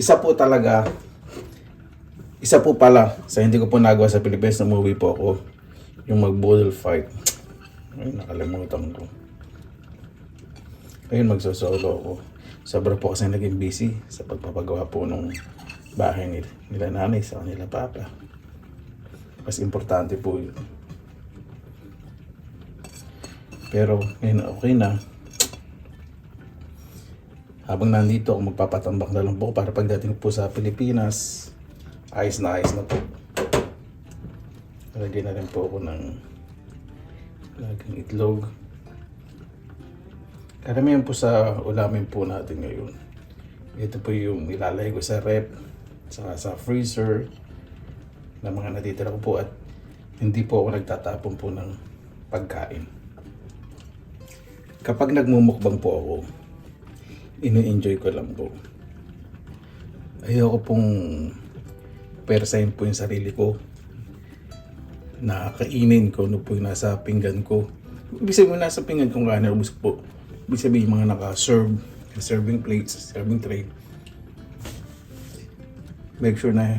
Isa po talaga, isa po pala sa hindi ko po nagawa sa Pilipinas na movie po ako, yung mag-bull fight. Ay, nakalimutan ko. Ayun, magsosolo ako. Sobra po kasi naging busy sa pagpapagawa po ng bahay nila nanay sa kanila papa. Mas importante po yun. Pero ngayon okay na. Habang nandito ako, magpapatambak na lang po para pagdating po sa Pilipinas, ayos na po. Lagyan na rin po ako ng laging itlog. Karamihan po sa ulamin po natin ngayon. Ito po yung ilalagay ko sa rep, saka sa freezer, na mga natitira ko po, at hindi po ako nagtatapon po ng pagkain. Kapag nagmumukbang po ako, ini-enjoy ko lang po. Ayoko pong persahin po yung sarili ko na kainin ko ano po yung nasa pinggan ko. Ibig sabihin nasa pinggan kong kanin, ubus po. Ibig sabihin yung mga naka-serve, serving plates, serving tray. Make sure na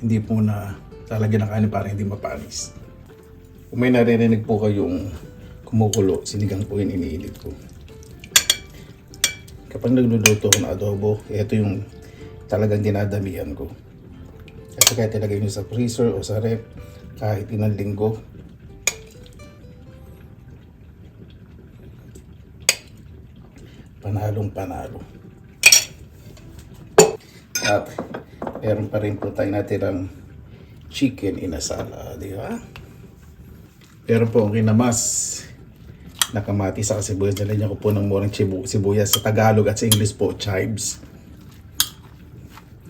hindi po na lalagyan ng kanin para hindi mapanis. Kung may naririnig po kayong kumukulo, sinigang po yung iniinit ko. Kapag nagluluto ko ng adobo, ito yung talagang dinadamihan ko. Kasi kahit ilagay nyo sa freezer o sa rep, kahit ilang linggo, panalong panalo. At meron pa rin po tayo natirang chicken inasala, di ba? Meron po ang kinamas na kamatis sa sibuyas. Nalagyan ko po ng murang sibuyas sa Tagalog at sa English po, chives.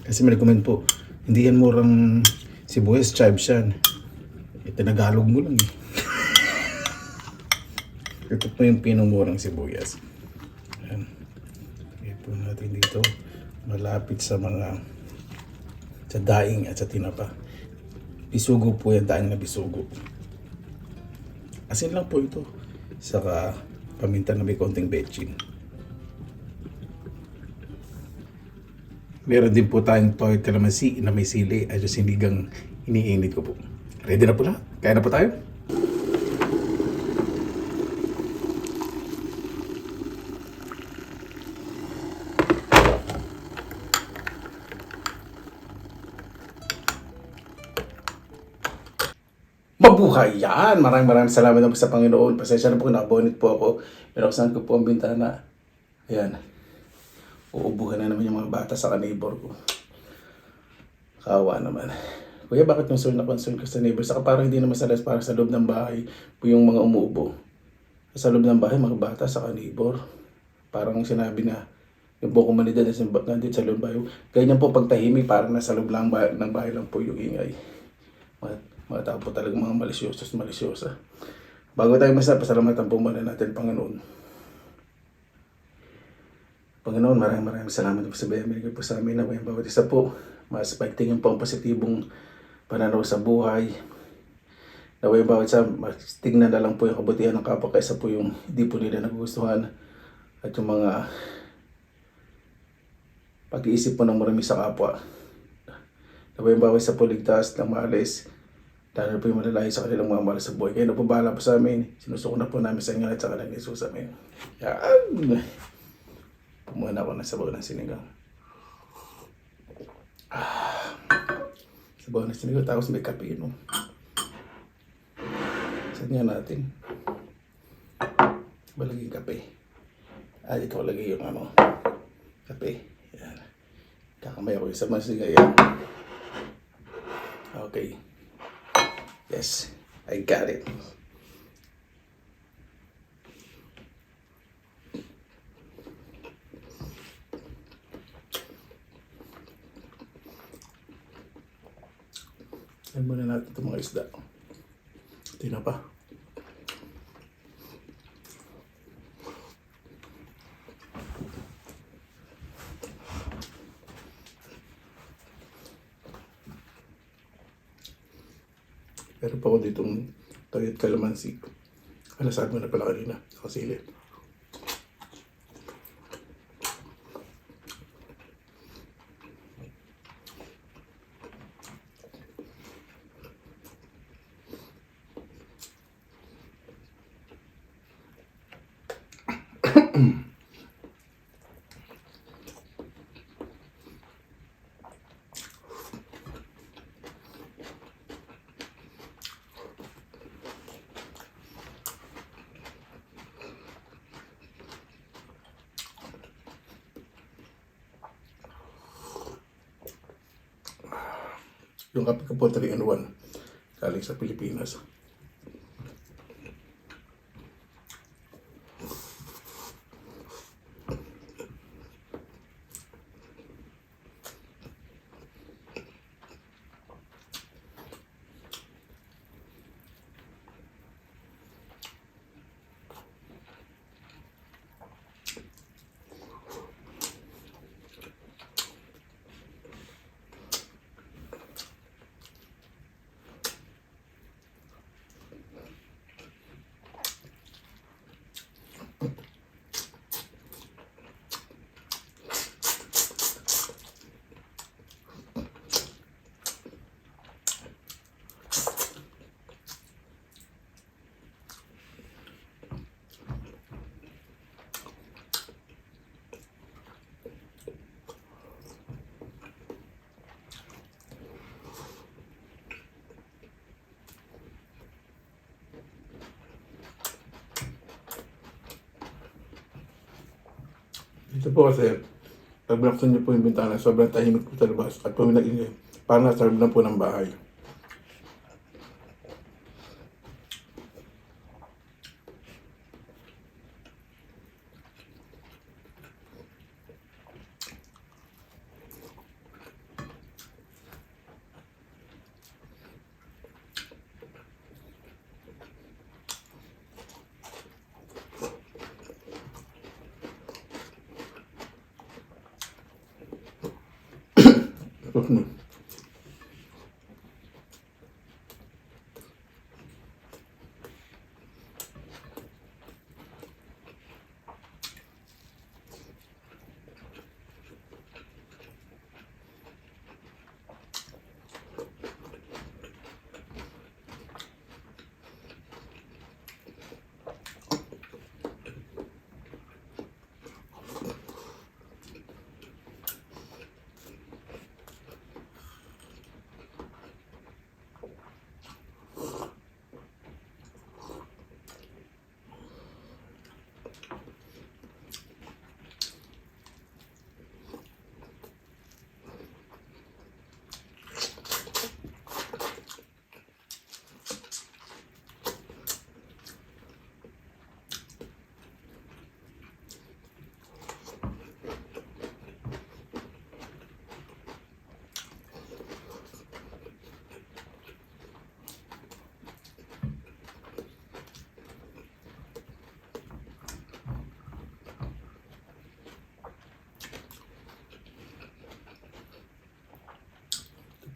Kasi may recommend po, hindi yan murang sibuyas, chives yan. Tinagalog mo lang eh. Ito po yung pinumurang sibuyas. Ayan. Lagyan po natin dito. Malapit sa mga sa daing at sa tinapa. Bisugo po yan, daing na bisugo. Asin lang po ito. Saka paminta na may konting betchin. Meron din po tayong toyo kalamansi na may sili at yung sinigang iniinit ko po. Ready na po lahat? Kaya na po tayo? Mabuhay yan! Maraming salamat na po sa Panginoon. Pasensya na po, nakabonit po ako. Pero saan ko po ang bintana. Ayan. Uubuhan na naman yung mga bata sa kanibor ko. Kawa naman. Kuya, bakit concern na concern ka sa neighbor? Saka parang hindi naman salas para sa loob ng bahay po yung mga umuubo. Sa loob ng bahay, mga bata sa kanibor. Parang sinabi na yung buong komunidad nandito sa loob ng bahay. Ganyan po pagtahimik, parang nasa loob lang ng bahay lang po yung ingay. Mga tao po talagang mga malisyosa. Bago tayo pasalamatan po muna natin, Panginoon. Panginoon, maraming salamat po sa biyaya po sa amin na bawat isa po. Mas pagtingin po ang positibong pananaw sa buhay. Naway bawat isa, mas tingnan na lang po yung kabutihan ng kapwa kaysa po yung hindi po nila nagugustuhan. At yung mga pag-iisip po ng marami sa kapwa. Naway bawat isa po ligtas ng maalis. Dahil po yung malalayo sa kanilang mga mahal sa buhay. Kaya na po bahala po sa amin. Sinusuko na po namin sa inyo at sa kanilang Jesus. Amen. Yan. Pumuna ako ng sabaw ng sinigang. Sabaw ng sinigang. Tapos may kape, no? Saan nga natin? Balagay kape. Ito lagay yung kape. Yan. Kakamay ako yung sa masiga. Yan. Okay. Yes, I got it. Ayan muna natin itong mga isda. Tinapa. Meron pa ako ditong toyo at kalamansi. Alasad mo na pala kanina. Kasili. Yung kape ko po 3-in-1. Galing sa Pilipinas. Ito po kasi, pag binuksan niyo po yung bintana, sobrang tahimik po sa labas at po nag-ingay. Parang nasa loob na po ng bahay. Tapos mo.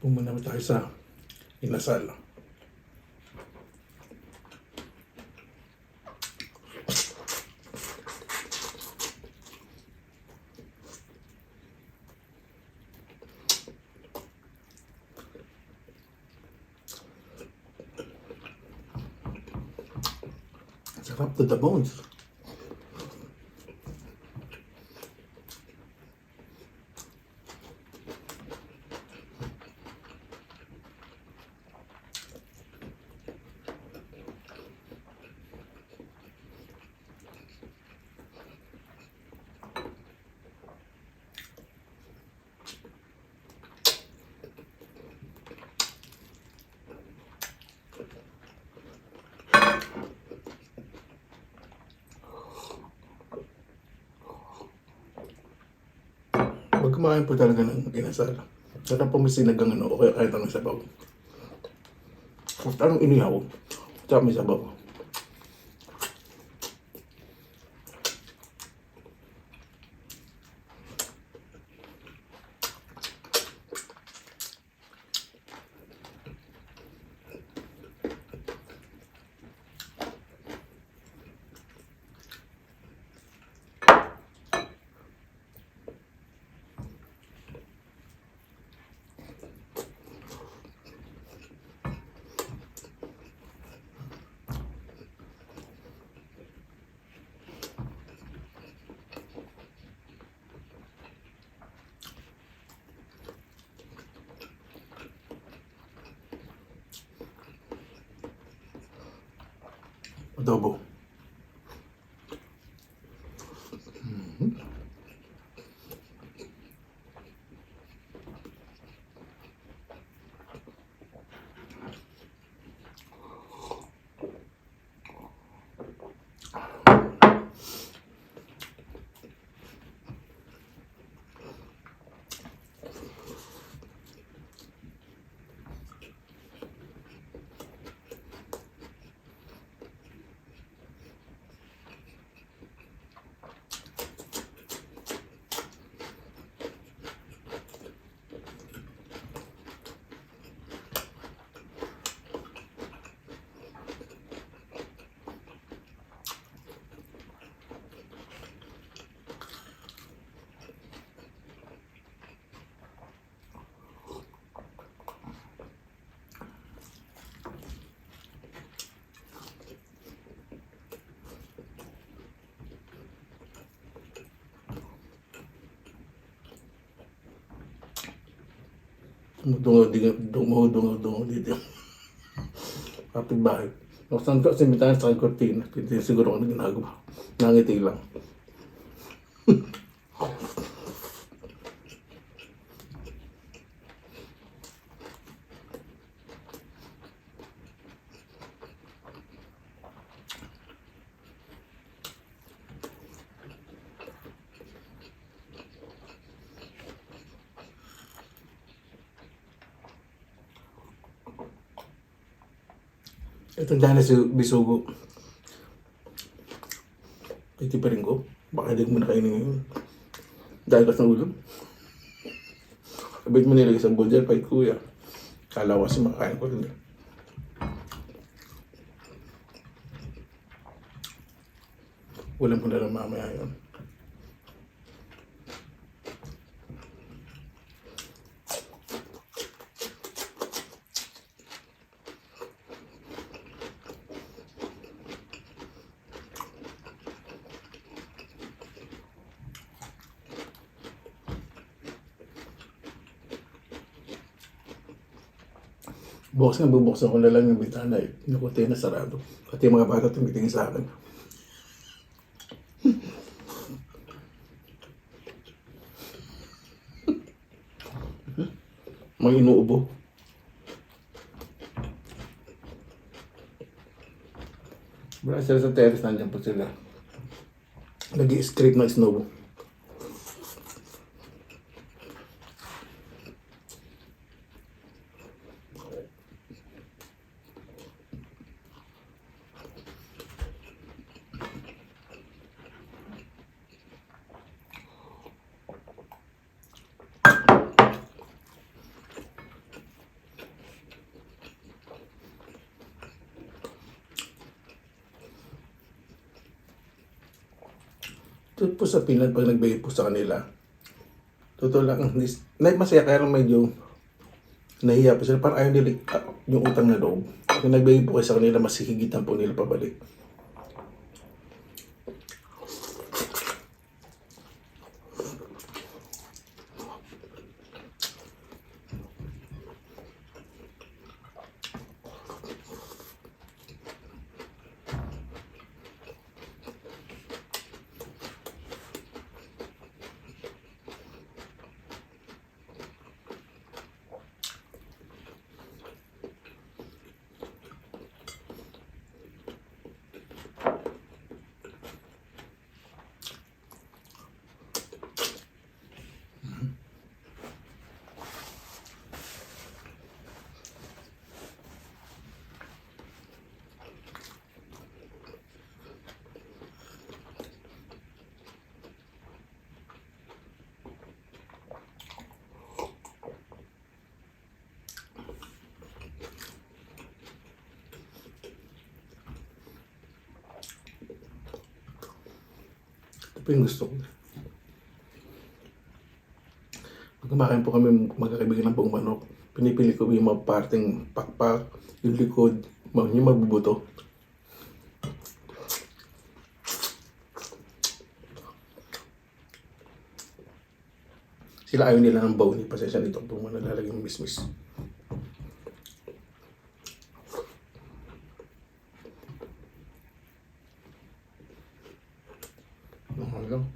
Pumunta tayo sa inasal. Sarap to the bones. Huwag kumain po talaga ng inasal. Sarap po may sinagang o kaya kahit anong sabaw. Kahit anong inihaw, tsaka may sabaw. Adobo. Dumudungaw dito. Kapitbahay. Nakasang ko sa bintana sa kortina. Hindi siguro ano ginagawa. Nangiti lang. Itong Danas Bisugo. Iti pa rin ko. Baka hindi ko muna kainin ngayon. Dahil kas ng ulam. Abit mo nilagay sa bulder, pahit kuya. Kalawas yung makakain ko rin. Ulam ko na lang mamaya yun. Bubuksan ko na lang yung bintana eh. Nakuti na sarado. Pati yung mga bata tumitingin sa akin. May inuubo. Wala sila sa terrace, nandiyan po sila. Nag-i-scrape ng snow. Ito po sa Finland, pag nagbigay po sa kanila, totoo lang, masaya kaya lang medyo nahiya po sila. Parang ayaw nila yung utang na loob. Kung nagbigay po kayo sa kanila, mas hihigitan po nila pabalik. Ito po yung gusto ko. Pag kumakain po kami, magkakaibigan ng buong manok, pinipili ko yung mga parteng pakpak, yung likod, yung mabubuto. Sila ayaw nila ng bone, pasensya nito po mga nalalagay yung mismis. Lang.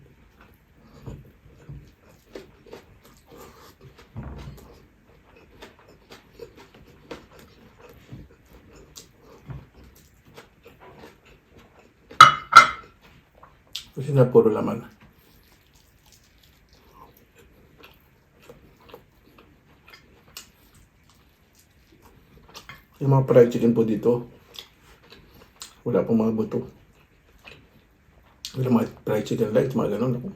Kasi na puro laman. Yung mga fried chicken po dito, wala pong mga buto. Wala mga fried chicken light, mga ganun ako.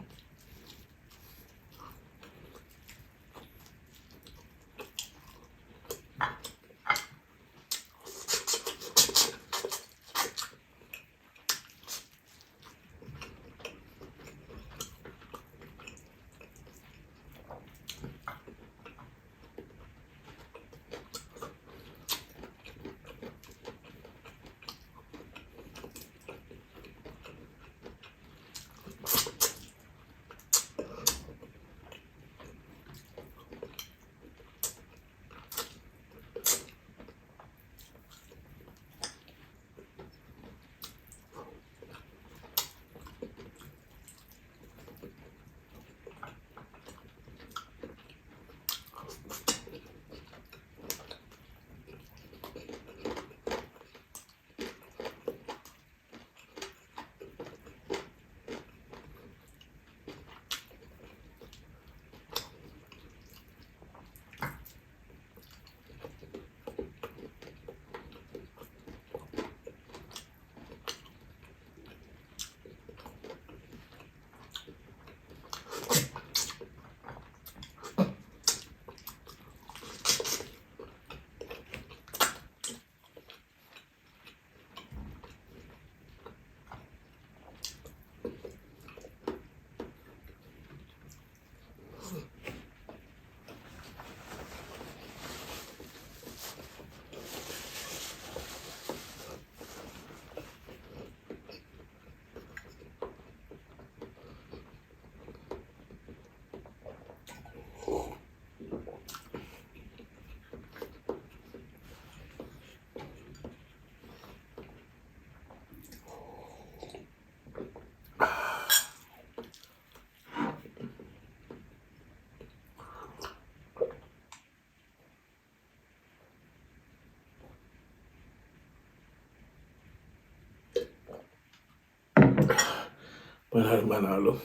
Manalo.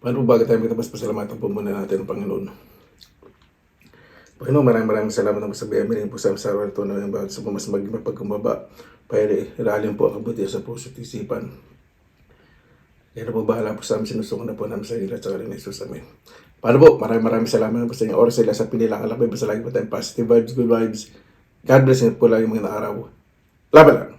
Paano po bago tayo magtapos, pasalamatan po muna natin ang Panginoon. Panginoon, maraming salamat na po sa biyaya. Maraming po sa araw ito na yung bawat sa mas maging mapagkumbaba. Pahili, ilalim po ang kabutihan sa puso at isipan. Kaya na po bahala po sa amin, sinusuko na po namin sa inyo at sa rin Jesus. Amen. Paano po, maraming salamat po sa inyong oras sila sa pinilang alakbay. Basta lagi po tayong positive vibes, good vibes. God bless you po lagi mga araw. Laban lang!